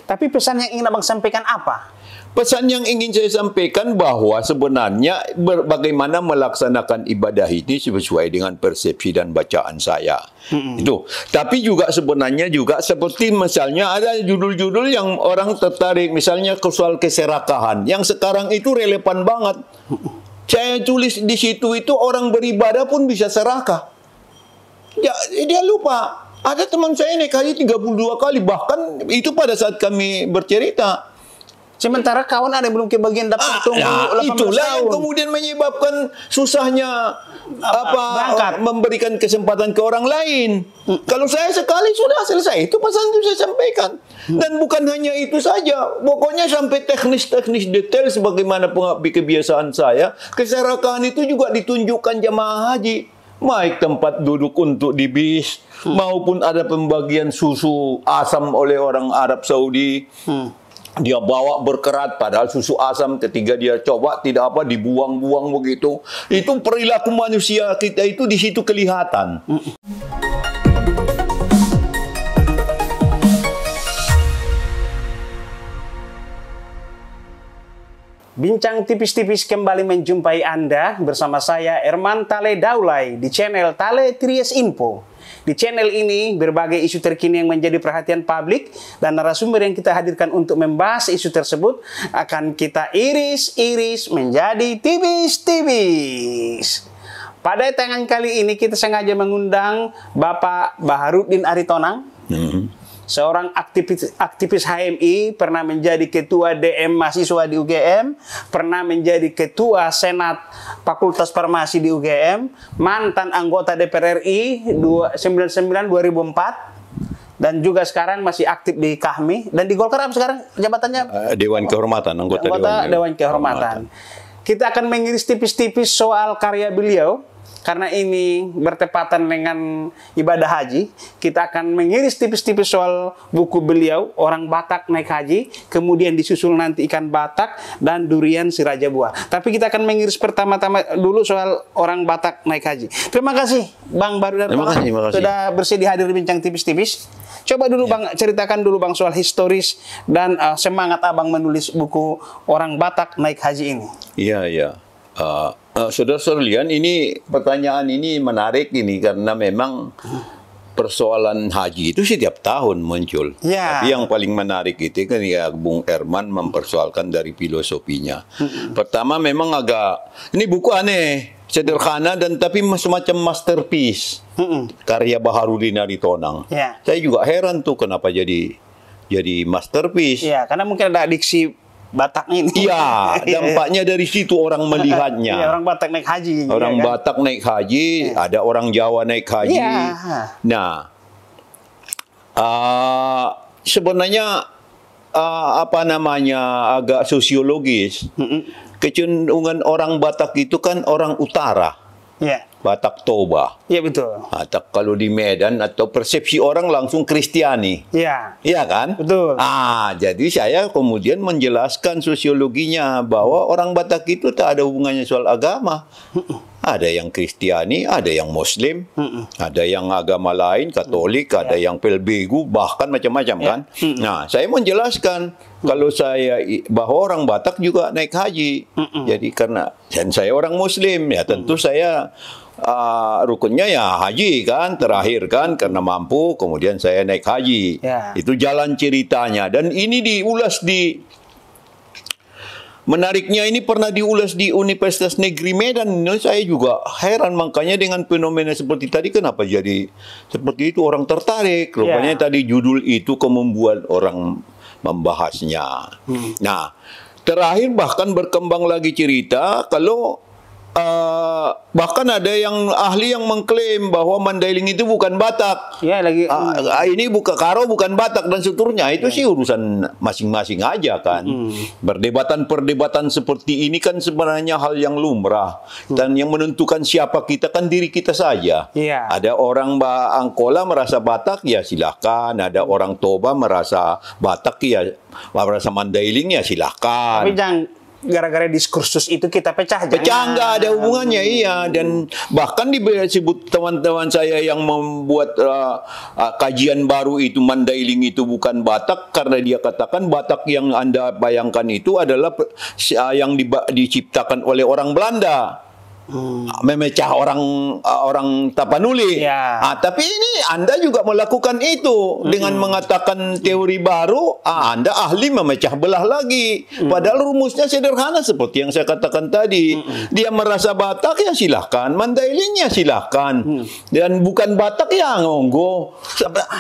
Tapi pesan yang ingin Abang sampaikan apa? Pesan yang ingin saya sampaikan bahwa sebenarnya bagaimana melaksanakan ibadah ini sesuai dengan persepsi dan bacaan saya. Itu. Tapi juga sebenarnya juga seperti misalnya ada judul-judul yang orang tertarik, misalnya soal keserakahan yang sekarang itu relevan banget. Saya tulis di situ itu orang beribadah pun bisa serakah. Ya, dia lupa. Ada teman saya naik haji 32 kali, bahkan itu pada saat kami bercerita. Sementara kawan ada yang belum kebagian dapat tunggu 18 itulah tahun. yang kemudian menyebabkan susahnya berangkat. memberikan kesempatan ke orang lain. Kalau saya sekali sudah selesai, itu pesan itu saya sampaikan. Dan bukan hanya itu saja, pokoknya sampai teknis-teknis detail sebagaimana kebiasaan saya, keserakahan itu juga ditunjukkan jamaah haji. Baik tempat duduk untuk di bis, maupun ada pembagian susu asam oleh orang Arab Saudi. Dia bawa berkerat, padahal susu asam ketika dia coba tidak apa, dibuang-buang begitu. Itu perilaku manusia kita itu di situ kelihatan. Bincang tipis-tipis kembali menjumpai Anda bersama saya Erman Tale Daulay di channel Tale Tries Info. Di channel ini berbagai isu terkini yang menjadi perhatian publik dan narasumber yang kita hadirkan untuk membahas isu tersebut akan kita iris-iris menjadi tipis-tipis. Pada tayangan kali ini kita sengaja mengundang Bapak Baharudin Aritonang. Seorang aktivis HMI, pernah menjadi ketua DM mahasiswa di UGM, pernah menjadi ketua Senat Fakultas Farmasi di UGM, mantan anggota DPR RI 1999-2004, dan juga sekarang masih aktif di KAHMI, dan di Golkar sekarang jabatannya Dewan Kehormatan, anggota Dewan Kehormatan. Kita akan mengiris tipis-tipis soal karya beliau. Karena ini bertepatan dengan ibadah haji, kita akan mengiris tipis-tipis soal buku beliau, Orang Batak Naik Haji, kemudian disusul nanti Ikan Batak, dan Durian Si Raja Buah. Tapi kita akan mengiris pertama-tama dulu soal Orang Batak Naik Haji. Terima kasih Bang Baharudin sudah bersedia hadir di Bincang Tipis-Tipis. Coba dulu Bang, ceritakan dulu Bang soal historis dan semangat Abang menulis buku Orang Batak Naik Haji ini. Iya, iya. Saudara-saudara, ini pertanyaan ini menarik ini karena memang persoalan haji itu setiap tahun muncul. Tapi yang paling menarik itu kan ya Bung Erman mempersoalkan dari filosofinya. Pertama memang ini buku aneh, sederhana dan tapi semacam masterpiece karya Baharudin Aritonang. Saya juga heran tuh kenapa jadi masterpiece. Iya, karena mungkin ada diksi Batak ini. Iya, dampaknya dari situ orang melihatnya. Iya, orang Batak naik haji. Orang Batak naik haji, ada orang Jawa naik haji. Nah, sebenarnya apa namanya agak sosiologis. Kecenderungan orang Batak itu kan orang utara. Batak Toba. Iya betul. Atau kalau di Medan atau persepsi orang langsung Kristiani. Iya kan? Betul. Jadi saya kemudian menjelaskan sosiologinya bahwa orang Batak itu tak ada hubungannya soal agama. Ada yang Kristiani, ada yang Muslim, ada yang agama lain, Katolik, ada yang Pelbegu, bahkan macam-macam kan. Nah, saya menjelaskan kalau bahwa orang Batak juga naik haji. Jadi karena saya orang Muslim, ya tentu saya rukunnya ya haji kan, terakhir kan karena mampu, kemudian saya naik haji. Itu jalan ceritanya dan ini diulas menariknya ini pernah diulas di Universitas Negeri Medan. Saya juga heran makanya dengan fenomena seperti tadi kenapa jadi seperti itu orang tertarik. Rupanya tadi judul itu membuat orang membahasnya. Nah, terakhir bahkan berkembang lagi cerita kalau bahkan ada yang ahli yang mengklaim bahwa Mandailing itu bukan Batak. Ini Karo bukan Batak dan seterusnya. Itu sih urusan masing-masing aja kan. Perdebatan seperti ini kan sebenarnya hal yang lumrah. Dan yang menentukan siapa kita kan diri kita saja. Ada orang Angkola merasa Batak, ya silahkan. Ada orang Toba merasa Batak, ya merasa Mandailing, ya silahkan. Tapi gara-gara diskursus itu kita pecah. Pecah nggak ada hubungannya, iya. Dan bahkan disebut teman-teman saya yang membuat kajian baru itu Mandailing itu bukan Batak, karena dia katakan Batak yang Anda bayangkan itu adalah yang diciptakan oleh orang Belanda. Memecah orang Tapanuli. Ya. Tapi ini Anda juga melakukan itu dengan mengatakan teori baru. Anda ahli memecah belah lagi. Padahal rumusnya sederhana seperti yang saya katakan tadi. Dia merasa Batak ya silahkan, Mandailing ya silahkan, dan bukan Batak ya ngonggo.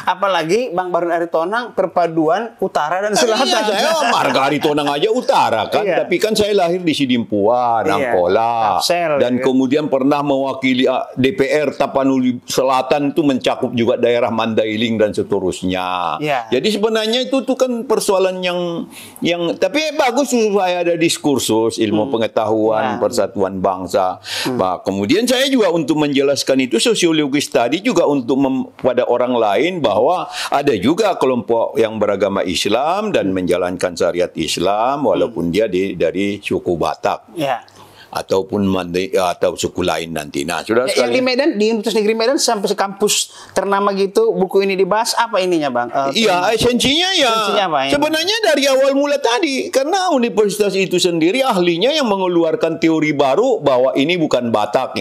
Apalagi Bang Barun Aritonang perpaduan utara dan selatan. Iya, saya Marga Aritonang aja utara kan, Iya. tapi kan saya lahir di Sidimpuan, Iya. Angkola, Kapsel, dan gitu. kemudian pernah mewakili DPR Tapanuli Selatan itu mencakup juga daerah Mandailing dan seterusnya. Iya. Jadi sebenarnya itu tuh kan persoalan yang tapi bagus supaya ada diskursus ilmu pengetahuan Ya. persatuan bangsa. Nah, kemudian saya juga untuk menjelaskan itu sosiologis tadi juga untuk pada orang lain bahwa ada juga kelompok yang beragama Islam dan menjalankan syariat Islam walaupun dia dari suku Batak. Ya. Ataupun atau suku lain nanti. Nah, sudah Yang di Medan, di Universitas Negeri Medan sampai kampus ternama gitu, buku ini dibahas apa ininya, Bang? Iya, esensinya ya. Esensinya apa, ya? Sebenarnya dari awal mula tadi, karena universitas itu sendiri ahlinya yang mengeluarkan teori baru bahwa ini bukan Batak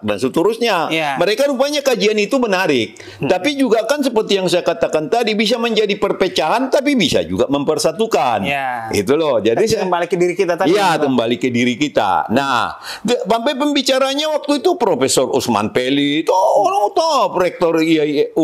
dan seterusnya. Ya. Mereka rupanya kajian itu menarik. Tapi juga kan seperti yang saya katakan tadi bisa menjadi perpecahan, tapi bisa juga mempersatukan. Ya. Itu loh. Jadi kembali ke diri kita tadi. Iya, Bang. kembali ke diri kita. Nah, sampai pembicaranya waktu itu Profesor Usman Peli, itu orang top rektor IAI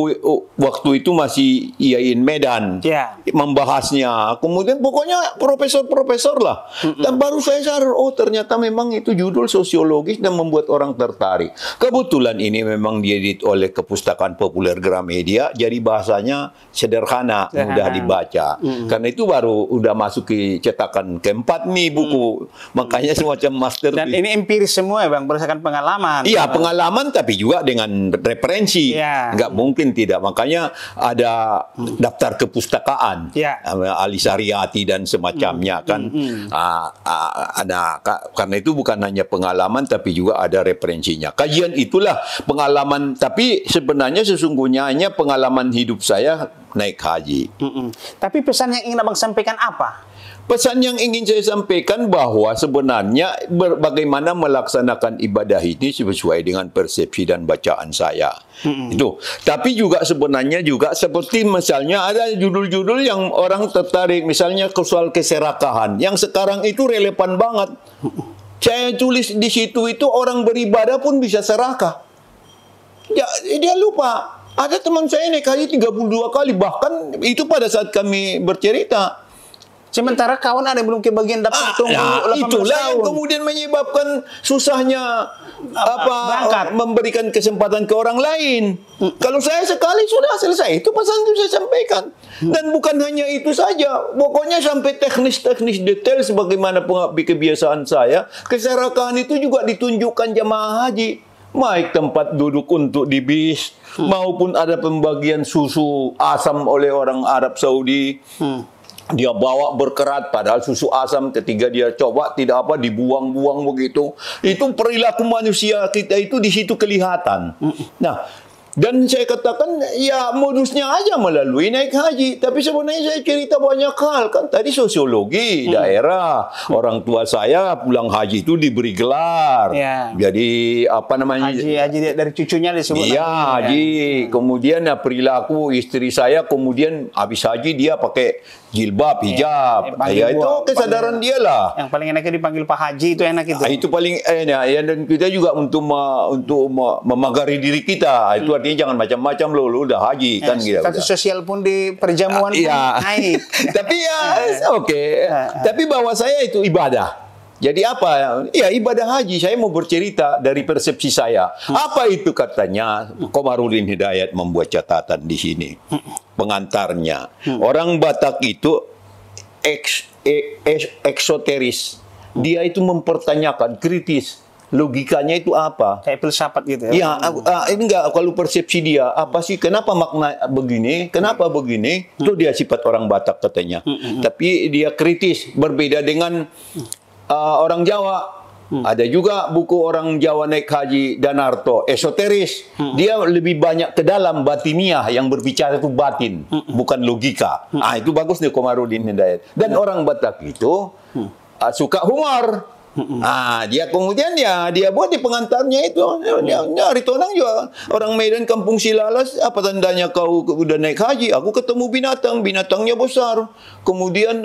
waktu itu masih IAIN Medan, Ya. membahasnya. Kemudian pokoknya profesor-profesor lah. Dan baru saya sadar, oh ternyata memang itu judul sosiologis dan membuat orang tertarik. Kebetulan ini memang diedit oleh Kepustakaan Populer Gramedia, jadi bahasanya sederhana, mudah dibaca. Karena itu baru udah masuk ke cetakan keempat nih buku. Makanya semacam master. Dan ini empiris semua ya, Bang, berdasarkan pengalaman. Iya, pengalaman tapi juga dengan referensi. Ya. Nggak mungkin tidak. Makanya ada daftar kepustakaan. Ya. Ali Sariati dan semacamnya kan. Karena itu bukan hanya pengalaman tapi juga ada referensinya. Kajian itulah pengalaman, tapi sebenarnya sesungguhnya hanya pengalaman hidup saya naik haji. Tapi pesan yang ingin Abang sampaikan apa? Pesan yang ingin saya sampaikan bahwa sebenarnya bagaimana melaksanakan ibadah ini sesuai dengan persepsi dan bacaan saya. Itu. Tapi juga sebenarnya juga seperti misalnya ada judul-judul yang orang tertarik, misalnya soal keserakahan yang sekarang itu relevan banget. Saya tulis di situ itu orang beribadah pun bisa serakah. Dia lupa. Ada teman saya naik haji 32 kali, bahkan itu pada saat kami bercerita. Sementara kawan ada yang belum kebagian dapat tunggu 18 itulah tahun. yang kemudian menyebabkan susahnya berangkat. memberikan kesempatan ke orang lain. Kalau saya sekali sudah selesai, itu pesan itu saya sampaikan. Dan bukan hanya itu saja, pokoknya sampai teknis-teknis detail sebagaimana kebiasaan saya, keserakahan itu juga ditunjukkan jamaah haji. Baik tempat duduk untuk di bis, maupun ada pembagian susu asam oleh orang Arab Saudi. Dia bawa berkerat, padahal susu asam ketika dia coba tidak apa, dibuang-buang begitu. Itu perilaku manusia kita itu di situ kelihatan. Nah, dan saya katakan ya modusnya aja melalui naik haji. Tapi sebenarnya saya cerita banyak hal kan. Tadi sosiologi daerah, orang tua saya pulang haji itu diberi gelar. Ya. Jadi apa namanya? Haji dari cucunya disebut. Iya, haji. Kemudian perilaku istri saya, kemudian habis haji dia pakai jilbab, hijab. Ya, itu kesadaran dia lah. Yang paling enaknya dipanggil Pak Haji, itu enak itu. Itu paling enak. Ya, dan kita juga untuk memagari diri kita. Itu artinya jangan macam-macam lo udah haji kan gitu. Status sosial pun di perjamuan pun naik. Tapi ya oke. Tapi bahwa saya itu ibadah. Jadi apa? Ya ibadah haji. Saya mau bercerita dari persepsi saya. Apa itu katanya? Komarudin Hidayat membuat catatan di sini. Pengantarnya. Orang Batak itu eksoteris. Dia itu mempertanyakan, kritis. logikanya itu apa? Kayak filsafat gitu ya. Ya, ini enggak, kalau persepsi dia apa sih, kenapa makna begini, kenapa begini, itu dia sifat orang Batak katanya. Tapi dia kritis, berbeda dengan orang Jawa. Ada juga buku orang Jawa naik haji Danarto, esoteris. Dia lebih banyak ke dalam batiniah, yang berbicara itu batin, bukan logika. Itu bagus nih Komarudin Hidayat. Dan orang Batak itu suka humor. Dia kemudian dia buat di pengantarnya itu. Dia Ritonang juga orang Medan Kampung Silalas, apa tandanya kau udah naik haji? Aku ketemu binatang, binatangnya besar. Kemudian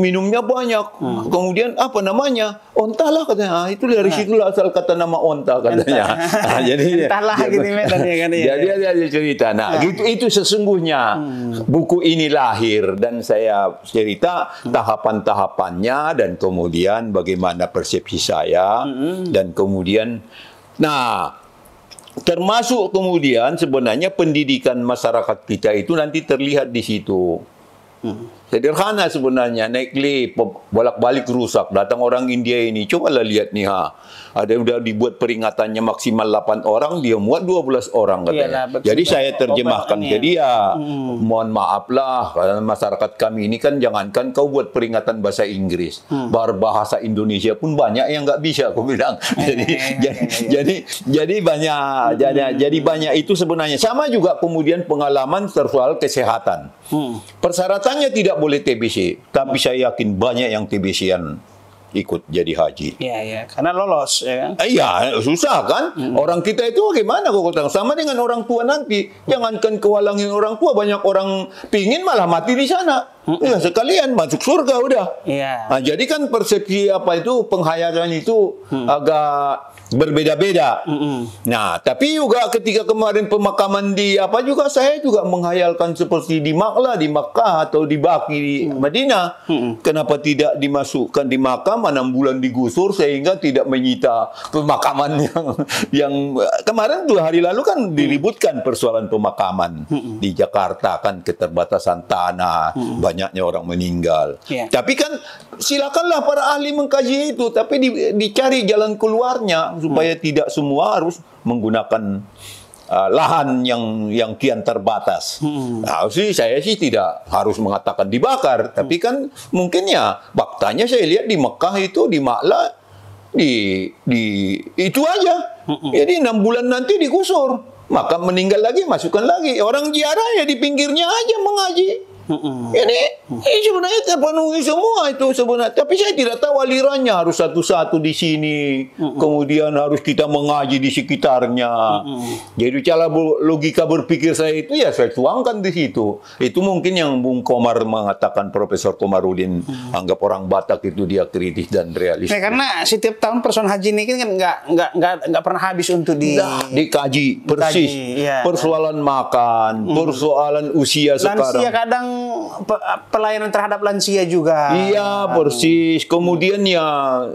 minumnya banyak. Kemudian apa namanya? Onta lah katanya. Itu dari situlah asal kata nama onta katanya. Jadi entahlah gini Medan ya kan ya. Jadi dia cerita. Nah, itu sesungguhnya buku ini lahir, dan saya cerita tahapan-tahapannya dan kemudian bagaimana persepsi saya dan kemudian termasuk kemudian sebenarnya pendidikan masyarakat kita itu nanti terlihat di situ. Sederhana sebenarnya, naik lift, bolak-balik rusak, datang orang India ini, cobalah lihat nih ada udah dibuat peringatannya maksimal 8 orang, dia muat 12 orang katanya. Iyalah, jadi saya terjemahkan ke dia, mohon maaflah, karena masyarakat kami ini kan jangankan kau buat peringatan bahasa Inggris, bahasa Indonesia pun banyak yang nggak bisa, aku bilang. Jadi banyak itu sebenarnya. Sama juga kemudian pengalaman soal kesehatan. Persyaratannya tidak boleh TBC, tapi saya yakin banyak yang TBC-an ikut jadi haji. Iya, karena lolos ya kan. Iya, susah kan? Orang kita itu bagaimana kok sama dengan orang tua nanti. Jangankan kewalangin orang tua, banyak orang pingin malah mati di sana. Ya, sekalian masuk surga udah. Iya. Nah, jadi kan persepsi penghayatan itu agak berbeda-beda. Nah, tapi juga ketika kemarin pemakaman saya juga menghayalkan seperti di Makkah atau di Baki di Madinah. Kenapa tidak dimasukkan di makam 6 bulan digusur sehingga tidak menyita pemakaman yang kemarin 2 hari lalu kan diributkan persoalan pemakaman di Jakarta, kan keterbatasan tanah, banyaknya orang meninggal. Tapi kan silakanlah para ahli mengkaji itu, tapi dicari jalan keluarnya supaya tidak semua harus menggunakan lahan yang kian terbatas. Saya sih tidak harus mengatakan dibakar, tapi kan mungkin ya faktanya saya lihat di Mekah itu, di Ma'la, itu aja. Jadi 6 bulan nanti digusur, maka meninggal lagi, masukkan lagi. Orang ziarah ya di pinggirnya aja mengaji. Ini sebenarnya terpenuhi semua itu sebenarnya. Tapi saya tidak tahu alirannya harus satu-satu di sini. Kemudian harus kita mengaji di sekitarnya. Jadi cara logika berpikir saya itu ya saya tuangkan di situ. Itu mungkin yang Bung Komar mengatakan, Profesor Komarudin anggap orang Batak itu dia kritis dan realistis. Karena setiap tahun person haji ini kan nggak pernah habis untuk dikaji persis. Persoalan makan, persoalan usia sekarang. Lansia kadang pelayanan terhadap lansia juga. Iya, persis. Kemudian ya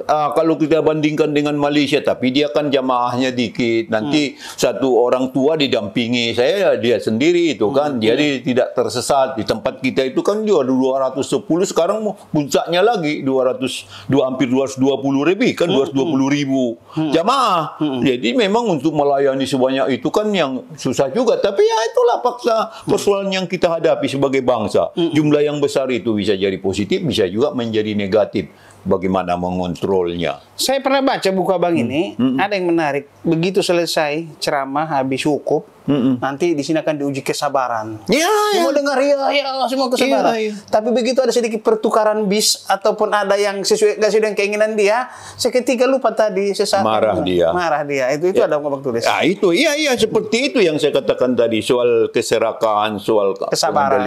kalau kita bandingkan dengan Malaysia, tapi dia kan jamaahnya dikit. Nanti satu orang tua didampingi. Saya dia sendiri itu kan. Jadi tidak tersesat. Di tempat kita itu kan juga 210, sekarang puncaknya lagi hampir 220 lebih kan, 220.000 jamaah. Jadi memang untuk melayani sebanyak itu kan yang susah juga. Tapi ya itulah paksa persoalan yang kita hadapi sebagai bangsa. Jumlah yang besar itu bisa jadi positif, bisa juga menjadi negatif. Bagaimana mengontrolnya? Saya pernah baca buku abang ini, ada yang menarik. Begitu selesai ceramah, habis wukuf, nanti di sini akan diuji kesabaran. Semua dengar semua kesabaran. Tapi begitu ada sedikit pertukaran bis ataupun ada yang sesuai dengan keinginan dia, seketika lupa tadi sesaat marah dia. Itu ada abang tulis. Itu seperti itu yang saya katakan tadi, soal keserakaan, soal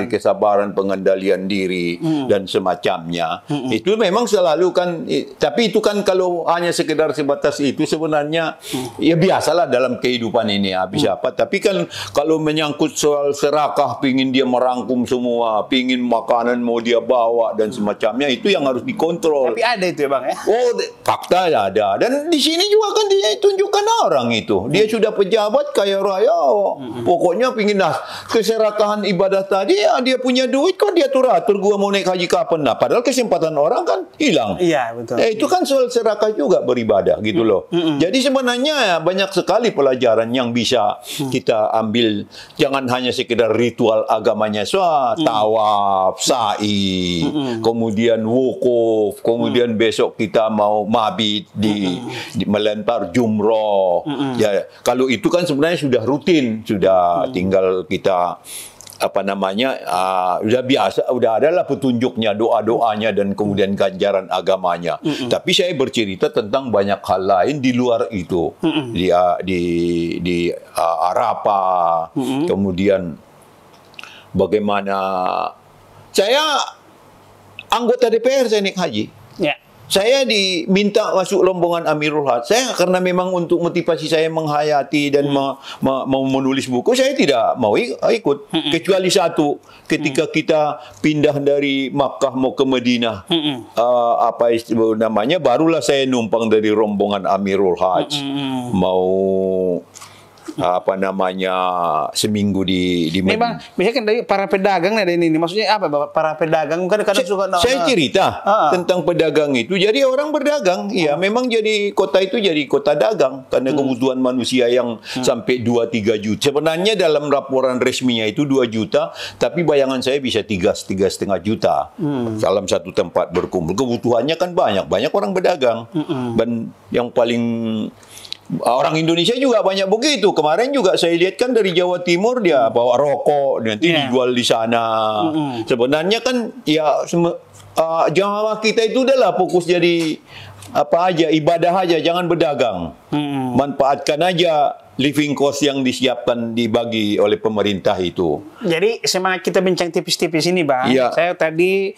kesabaran, pengendalian diri dan semacamnya. Itu memang selalu kan, tapi itu kan kalau hanya sekedar sebatas itu sebenarnya ya biasalah dalam kehidupan ini habis apa. Tapi kan kan kalau menyangkut soal serakah, pingin dia merangkum semua, pingin makanan mau dia bawa dan semacamnya, itu yang harus dikontrol. Tapi ada itu ya Bang ya? Oh, fakta ada. Dan di sini juga kan dia tunjukkan orang itu. Dia sudah pejabat kaya raya. Pokoknya pingin keserakahan ibadah tadi, ya dia punya duit kok dia atur gua mau naik haji kapan. Nah, padahal kesempatan orang kan hilang. Iya, betul. Itu kan soal serakah juga beribadah gitu loh. Jadi sebenarnya banyak sekali pelajaran yang bisa kita ambil. Jangan hanya sekedar ritual agamanya, tawaf, sa'i, kemudian wukuf, kemudian besok kita mau mabit di melempar jumroh. Ya, kalau itu kan sebenarnya sudah rutin, sudah tinggal kita udah biasa, udah adalah petunjuknya, doa-doanya dan kemudian ganjaran agamanya. Tapi saya bercerita tentang banyak hal lain di luar itu. Di Arafah, kemudian bagaimana saya anggota DPR, saya naik haji. Ya. Saya diminta masuk rombongan Amirul Hajj. Saya karena memang untuk motivasi saya menghayati dan mau menulis buku, saya tidak mau ikut. Kecuali satu, ketika kita pindah dari Makkah mau ke Madinah, barulah saya numpang dari rombongan Amirul Hajj. Mau seminggu di Memang biasanya kan dari para pedagang ada ini. Maksudnya apa Bapak? Para pedagang kan kadang suka saya cerita tentang pedagang itu. Jadi orang berdagang, ya memang jadi kota itu jadi kota dagang karena kebutuhan manusia yang sampai 2-3 juta. Sebenarnya dalam laporan resminya itu 2 juta, tapi bayangan saya bisa 3,5 juta dalam satu tempat berkumpul. Kebutuhannya kan banyak orang berdagang. Dan yang paling orang Indonesia juga banyak begitu. Kemarin juga saya lihat kan dari Jawa Timur dia bawa rokok nanti dijual di sana. Sebenarnya kan ya jamaah kita itu udahlah fokus jadi ibadah aja, jangan berdagang. Manfaatkan aja living cost yang disiapkan dibagi oleh pemerintah itu. Jadi semangat kita bincang tipis-tipis ini Bang. Ya. Saya tadi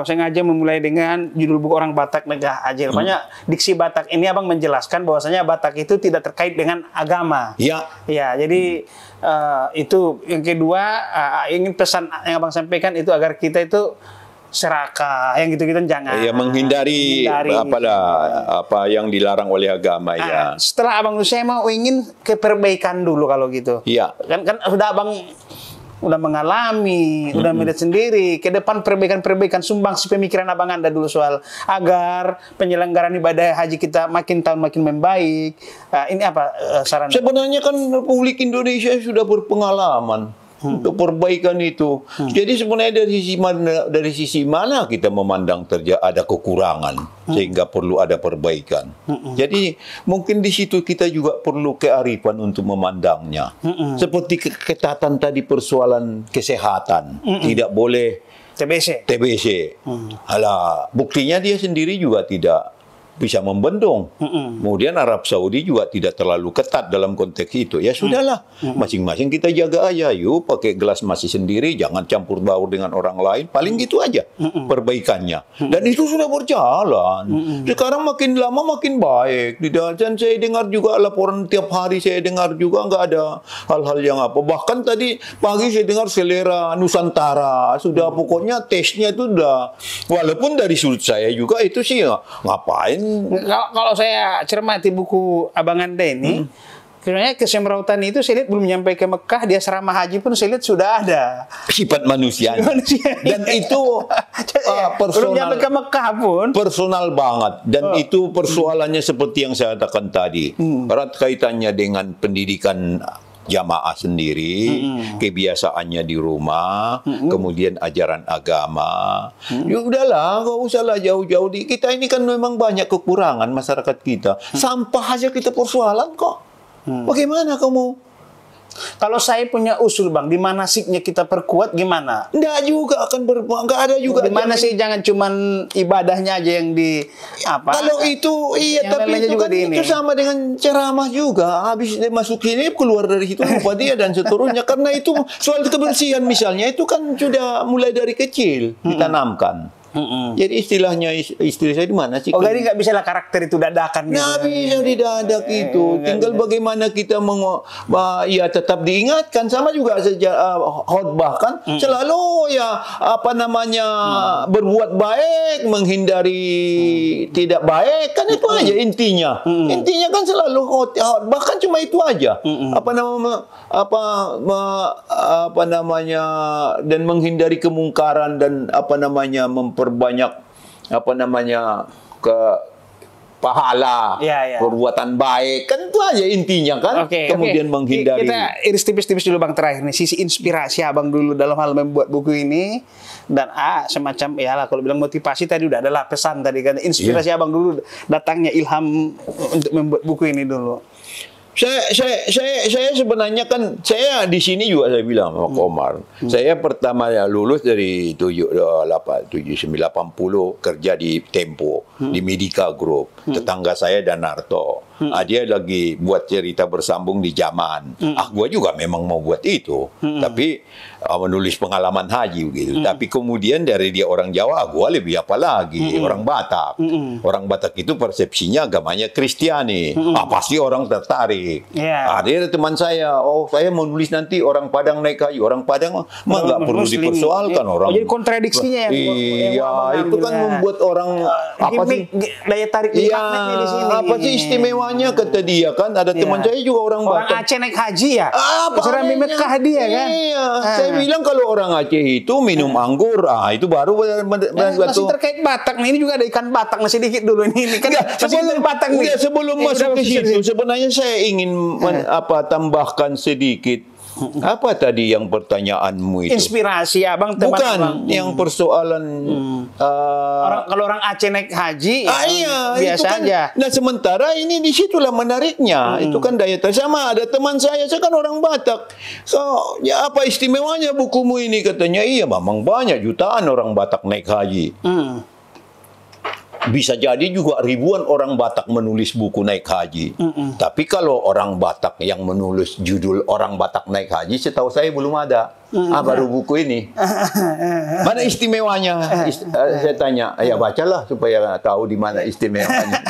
sengaja memulai dengan judul buku Orang Batak Negah Aja. Rupanya diksi Batak ini Abang menjelaskan bahwasanya Batak itu tidak terkait dengan agama. Ya. Ya, jadi itu yang kedua, ingin pesan yang Abang sampaikan itu agar kita itu serakah, yang gitu-gitu jangan. Ya, menghindari apa yang dilarang oleh agama ya. Setelah Abang, saya mau ingin ke perbaikan dulu kalau gitu. Iya. Kan sudah Abang udah mengalami, udah melihat sendiri ke depan perbaikan sumbang si pemikiran Abang Anda dulu soal agar penyelenggaraan ibadah haji kita makin tahun makin membaik. Ini apa saran? Sebenarnya kan Republik Indonesia sudah berpengalaman untuk perbaikan itu. Jadi sebenarnya dari sisi mana kita memandang ada kekurangan sehingga perlu ada perbaikan. Jadi mungkin di situ kita juga perlu kearifan untuk memandangnya. Seperti ketatan tadi persoalan kesehatan, tidak boleh TBC. Alah, buktinya dia sendiri juga tidak bisa membendung. Kemudian Arab Saudi juga tidak terlalu ketat dalam konteks itu. Ya sudahlah, masing-masing kita jaga aja. Yuk pakai gelas masih sendiri, jangan campur baur dengan orang lain. Paling gitu aja perbaikannya. Dan itu sudah berjalan. Sekarang makin lama makin baik. Dan saya dengar juga laporan tiap hari, saya dengar juga nggak ada hal-hal yang apa. Bahkan tadi pagi saya dengar selera Nusantara. Sudah pokoknya tesnya itu udah. Walaupun dari sudut saya juga itu sih ngapain. Kalau saya cermati buku Abang Anda ini, sebenarnya kesemrautan itu saya lihat belum nyampe ke Mekah, dia asrama haji pun saya lihat sudah ada sifat manusia. Dan itu personal, belum nyampe ke Mekah pun personal banget. Dan itu persoalannya seperti yang saya katakan tadi, erat kaitannya dengan pendidikan jamaah sendiri, kebiasaannya di rumah, kemudian ajaran agama. Ya udahlah, nggak usahlah jauh-jauh. Kita ini kan memang banyak kekurangan masyarakat kita. Sampah aja kita persoalan kok. Bagaimana kamu? Kalau saya punya usul Bang, di mana siknya kita perkuat gimana? Nggak juga akan nggak ada juga. Di mana sih jangan cuman ibadahnya aja yang di apa? Kalau itu iya, tapi itu juga kan itu sama dengan ceramah juga. Habis dia masuk sini keluar dari situ lupa dia dan seterusnya. Karena itu soal kebersihan misalnya itu kan sudah mulai dari kecil ditanamkan. Jadi istilahnya istri saya di mana sih? Oh, jadi nggak bisa lah karakter itu dadakan gitu. Nah, bisa didadak itu. Tinggal bagaimana kita ya tetap diingatkan. Sama juga sejak khotbah kan selalu ya apa namanya berbuat baik, menghindari tidak baik kan itu aja intinya. Intinya kan selalu khotbah kan cuma itu aja. Apa namanya dan menghindari kemungkaran dan memperbanyak pahala perbuatan baik kan itu aja intinya kan. Kemudian menghindari. Kita iris tipis-tipis dulu Bang terakhir nih, sisi inspirasi Abang dulu dalam hal membuat buku ini. Dan semacam ya lah kalau bilang motivasi tadi udah adalah pesan tadi kan, inspirasi Abang dulu datangnya ilham untuk membuat buku ini dulu. Saya sebenarnya kan saya di sini juga saya bilang sama Komar. Saya pertama lulus dari 1980 kerja di Tempo di Medica Group. Tetangga saya Danarto. Dia lagi buat cerita bersambung di zaman. Gua juga memang mau buat itu. Tapi menulis pengalaman haji gitu. Tapi kemudian dari dia orang Jawa, gua lebih apa lagi? Orang Batak. Orang Batak itu persepsinya agamanya Kristiani. Pasti orang tertarik. Dia ada teman saya, saya mau nulis nanti orang Padang naik haji. Orang Padang mah nggak perlu dipersoalkan orang. Jadi kontradiksinya itu kan membuat orang apa sih daya tarik di sini. Apa sih istimewanya kata dia kan? Ada teman saya juga orang Batak. Orang Aceh naik haji ya. Serambi Mekah dia kan. Saya bilang kalau orang Aceh itu minum anggur, itu baru masih terkait Batak nih. Ini juga ada ikan Batak masih dikit dulu ini kan. Sebelum masuk ke situ sebenarnya saya ingin tambahkan sedikit. Apa tadi yang pertanyaanmu itu? Inspirasi Abang bukan yang persoalan kalau orang Aceh naik haji biasa kan, aja. Nah sementara ini disitulah menariknya. Itu kan daya tarik. Sama ada teman saya kan orang Batak. Ya apa istimewanya bukumu ini katanya? Iya memang banyak jutaan orang Batak naik haji. Bisa jadi juga ribuan orang Batak menulis buku naik haji. Tapi kalau orang Batak yang menulis judul orang Batak naik haji, setahu saya belum ada. Baru buku ini. Mana istimewanya? Saya tanya. Ya bacalah supaya tahu di mana istimewanya.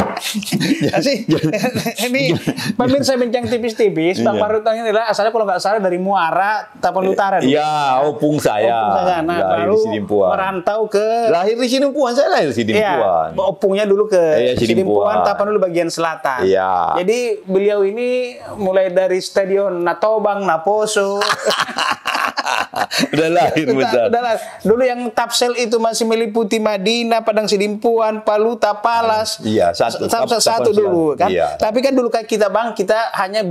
Ini pemirsa bincang tipis-tipis. Bang Parut ini adalah asalnya kalau nggak salah dari Muara, Tapanuli Utara. Iya, opung saya. Lahir di Sidimpuan. Merantau ke. Lahir di Sidimpuan. Saya lahir di Sidimpuan. Opungnya dulu ke Sidimpuan, Tapanuli bagian selatan. Iya. Jadi beliau ini mulai dari Stadion Natobang, Naposo. Udah lahir besar. Dulu yang Tapsel itu masih meliputi Madinah, Padang Sidimpuan, Paluta, Palas. Iya, satu dulu kan. Iya. Tapi kan dulu kita kita hanya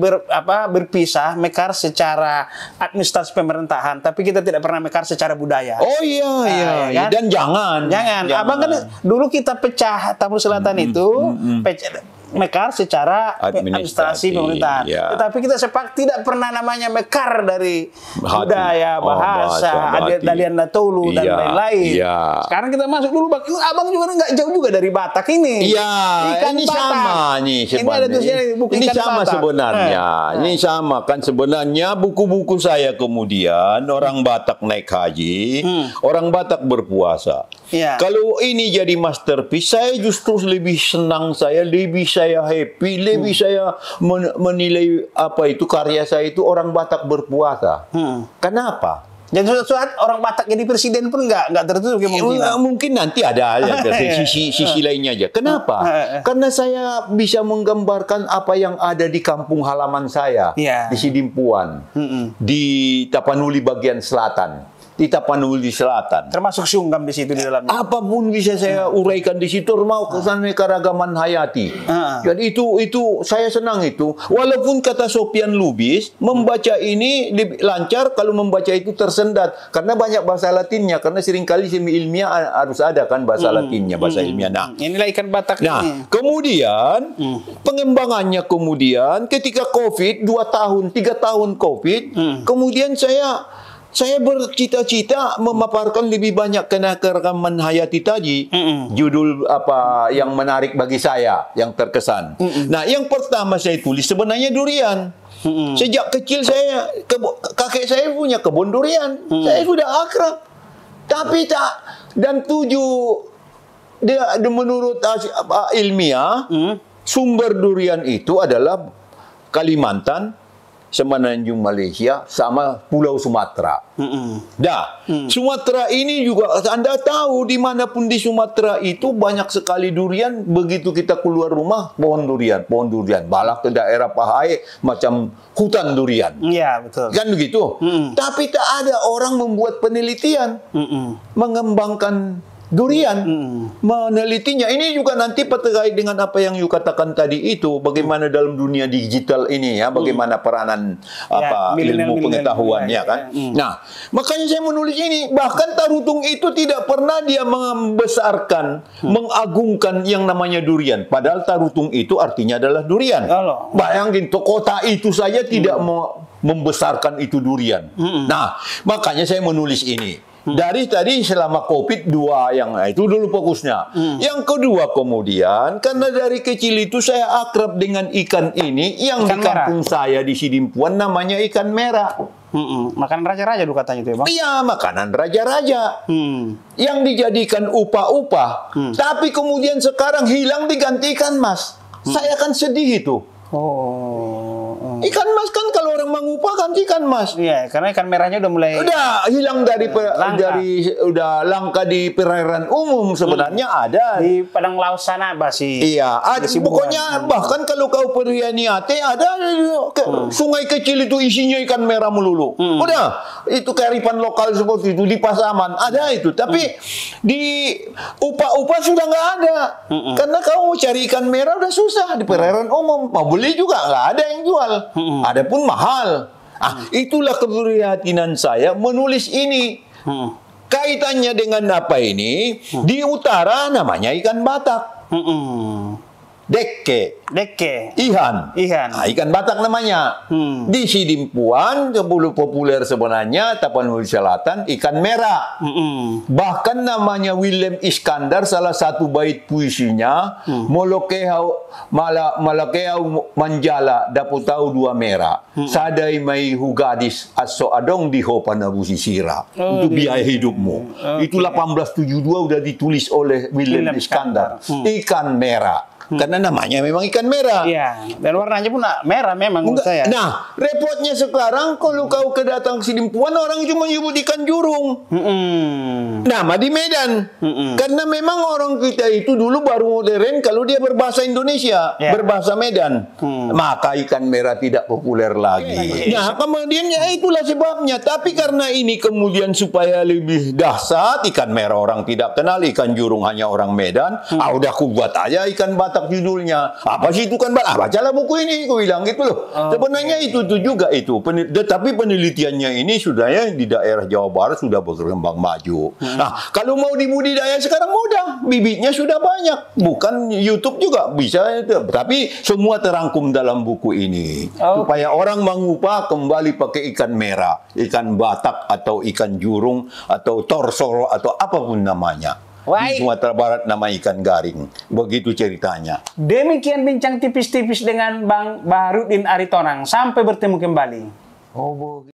berpisah mekar secara administrasi pemerintahan, tapi kita tidak pernah mekar secara budaya. Oh iya. Kan? Dan jangan. Abang kan dulu kita pecah Tapanuli Selatan itu mekar secara administrasi pemerintahan. Ya. Tetapi kita sepak tidak pernah namanya mekar dari budaya, bahasa, Dalian Natolu dan lain-lain. Ya. Sekarang kita masuk dulu, Bang. Abang juga nggak jauh juga dari Batak ini. Iya, ini Batak. sama nih sebenarnya. Ini sama Batak. Sebenarnya. Ini sama kan sebenarnya buku-buku saya kemudian orang Batak naik haji, orang Batak berpuasa. Ya. Kalau ini jadi masterpiece, saya justru lebih senang, lebih saya happy, lebih saya menilai karya saya itu orang Batak berpuasa. Kenapa? Dan suatu saat orang Batak jadi presiden pun nggak tertutup kemungkinan. Mungkin nanti ada sisi lainnya aja. Kenapa? Karena saya bisa menggambarkan apa yang ada di kampung halaman saya di Sidimpuan, di Tapanuli bagian selatan. Di Tapanuli Selatan. Termasuk Sungam di situ di dalamnya. Apapun bisa saya uraikan di situ, mau keanekaragaman hayati. Jadi itu saya senang itu. Walaupun kata Sofian Lubis, membaca ini lebih lancar kalau membaca itu tersendat. Karena banyak bahasa Latinnya. Karena seringkali semi ilmiah harus ada kan bahasa Latinnya, bahasa ilmiah. Nah, inilah ikan Batak. Nah, kemudian pengembangannya kemudian ketika COVID 2 tahun, 3 tahun COVID, kemudian saya bercita-cita memaparkan lebih banyak keanekaragaman hayati tadi. Judul apa yang menarik bagi saya, yang terkesan. Nah, yang pertama saya tulis sebenarnya durian. Sejak kecil kakek saya punya kebun durian. Saya sudah akrab. Tapi dan 7 menurut ilmiah sumber durian itu adalah Kalimantan, Semenanjung Malaysia, sama Pulau Sumatera. Sumatera ini juga Anda tahu dimanapun di Sumatera itu banyak sekali durian. Begitu kita keluar rumah, pohon durian, balak ke daerah Pahai macam hutan durian. Iya, betul. Kan begitu. Tapi tak ada orang membuat penelitian mengembangkan durian, menelitinya. Ini juga nanti terkait dengan apa yang you katakan tadi itu, bagaimana dalam dunia digital ini ya, bagaimana peranan ilmu pengetahuan ya kan. Nah, makanya saya menulis ini. Bahkan Tarutung itu tidak pernah dia membesarkan, mengagungkan yang namanya durian. Padahal Tarutung itu artinya adalah durian. Bayangin, kota itu saja tidak membesarkan itu durian. Nah, makanya saya menulis ini. Dari tadi selama COVID 2 yang itu dulu fokusnya. Yang kedua kemudian karena dari kecil itu saya akrab dengan ikan ini yang di kampung saya di Sidimpuan namanya ikan merah. Makanan raja-raja dulu katanya itu ya, Bang? Iya, makanan raja-raja. Yang dijadikan upah-upah. Tapi kemudian sekarang hilang diganti ikan mas. Saya kan sedih itu. Ikan mas kan kalau orang mengupah kan ikan mas. Iya, karena ikan merahnya udah mulai hilang udah langka di perairan umum sebenarnya ada di Padang Laut sana masih. Iya, ada pokoknya bahkan kalau kau Perianiate ada sungai kecil itu isinya ikan merah melulu. Udah, itu kearifan lokal seperti itu di Pasaman ada itu, tapi di upah-upah sudah nggak ada. Karena kau mau cari ikan merah udah susah di perairan umum. Mau beli juga nggak ada yang jual. Adapun mahal. Itulah keprihatinan saya menulis ini. Kaitannya dengan apa ini? Di utara namanya ikan Batak. Deke. Ihan. Ikan Batak namanya. Di Sidimpuan, populer sebenarnya, Tapanuli Selatan, ikan merah. Bahkan namanya William Iskandar, salah satu bait puisinya, Malakehau manjala daputau dua merah. Sadai mai hugadis aso adong di hopanabu sisira. Itu biaya hidupmu. Itu 1872 udah ditulis oleh William Iskandar. Ikan merah. Karena namanya memang ikan merah. Iya, dan warnanya pun merah memang menurut saya. Nah, repotnya sekarang kalau kau kedatang Sidimpuan orang cuma menyebut ikan jurung. Nama di Medan. Karena memang orang kita itu dulu baru modern kalau dia berbahasa Indonesia, berbahasa Medan. Maka ikan merah tidak populer lagi. Nah, kemudian itulah sebabnya. Tapi karena ini kemudian supaya lebih dahsyat, ikan merah orang tidak kenal, ikan jurung hanya orang Medan. Udah aku buat aja ikan Batak judulnya. Apa sih itu kan Batak? Bacalah buku ini, aku bilang gitu loh. Sebenarnya itu juga itu. Tapi penelitiannya ini sudah ya di daerah Jawa Barat sudah berkembang maju. Nah, kalau mau dibudidaya sekarang mudah. Bibitnya sudah banyak. Bukan YouTube juga bisa. Tapi semua terangkum dalam buku ini. Supaya orang mengupah kembali pakai ikan merah, ikan Batak atau ikan jurung atau torsoro atau apapun namanya. Di Sumatera Barat nama ikan garing. Begitu ceritanya. Demikian bincang tipis-tipis dengan Bang Baharudin Aritonang. Sampai bertemu kembali.